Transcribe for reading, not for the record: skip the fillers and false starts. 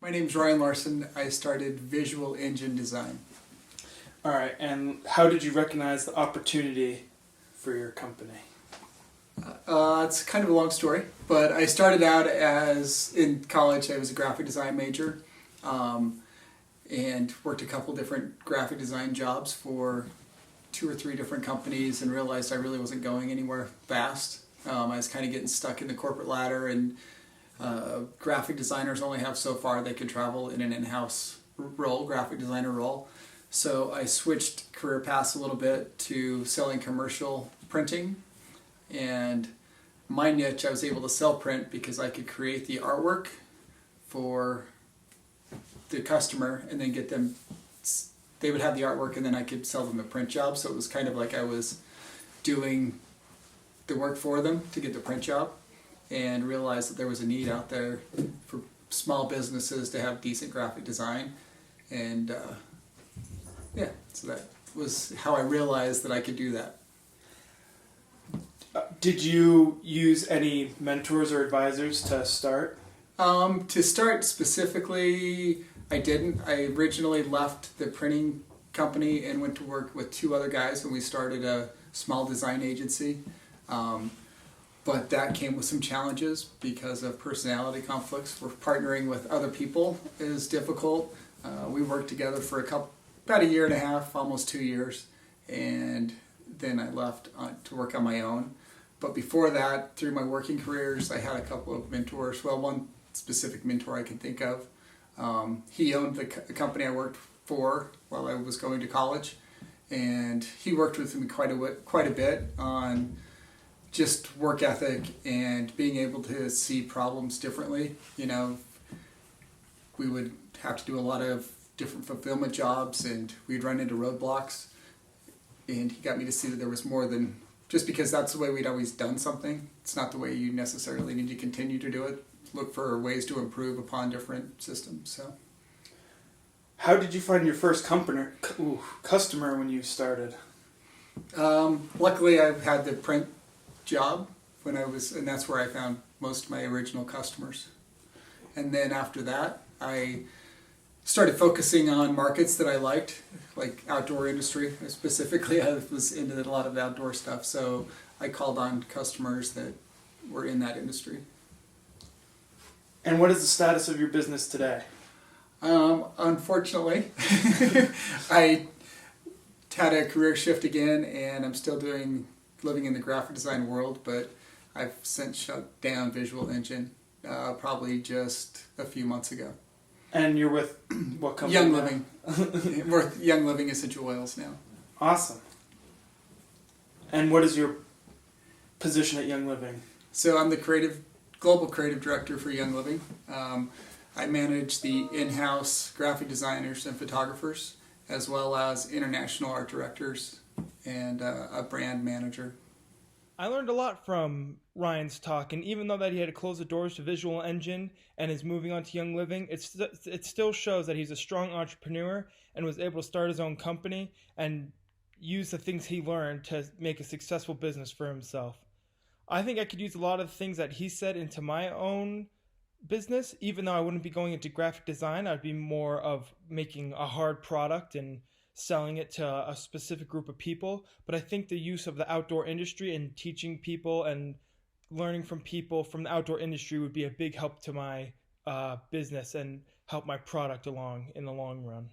My name's Ryan Larsen. I started visual engine design. All right, and how did you recognize the opportunity for your company? It's kind of a long story, but I started out as in college. I was a graphic design major, and worked a couple different graphic design jobs for 2 or 3 different companies, and realized I really wasn't going anywhere fast. I was kind of getting stuck in the corporate ladder, and graphic designers only have so far they can travel in an in-house role, graphic designer role. So I switched career paths a little bit to selling commercial printing, and my niche, I was able to sell print because I could create the artwork for the customer and then get them, they would have the artwork and then I could sell them a print job. So it was kind of like I was doing the work for them to get the print job, and realized that there was a need out there for small businesses to have decent graphic design. And so that was how I realized that I could do that. Did you use any mentors or advisors to start? To start specifically, I didn't. I originally left the printing company and went to work with 2 other guys, and we started a small design agency. But that came with some challenges because of personality conflicts. Partnering with other people is difficult. We worked together for about 1.5 years, almost 2 years, and then I left to work on my own. But before that, through my working careers, I had a couple of mentors. Well, one specific mentor I can think of. He owned the company I worked for while I was going to college, and he worked with me quite a bit on just work ethic and being able to see problems differently. You know, we would have to do a lot of different fulfillment jobs, and we'd run into roadblocks, and he got me to see that there was more than just because that's the way we'd always done something. It's not the way you necessarily need to continue to do it. Look for ways to improve upon different systems. So, how did you find your first customer when you started? Luckily, I've had the print job when I was, and that's where I found most of my original customers. And then after that, I started focusing on markets that I liked, like outdoor industry. Specifically, I was into a lot of outdoor stuff, so I called on customers that were in that industry. And what is the status of your business today? Unfortunately, I had a career shift again, and I'm still living in the graphic design world, but I've since shut down Visual Engine probably just a few months ago. And you're with what company? Young Living. We're with Young Living Essential Oils now. Awesome. And what is your position at Young Living? So I'm the global creative director for Young Living. I manage the in-house graphic designers and photographers, as well as international art directors and a brand manager. I learned a lot from Ryan's talk, and even though that he had to close the doors to Visual Engine and is moving on to Young Living, it still shows that he's a strong entrepreneur and was able to start his own company and use the things he learned to make a successful business for himself. I think I could use a lot of the things that he said into my own business. Even though I wouldn't be going into graphic design, I'd be more of making a hard product and selling it to a specific group of people. But I think the use of the outdoor industry and teaching people and learning from people from the outdoor industry would be a big help to my business and help my product along in the long run.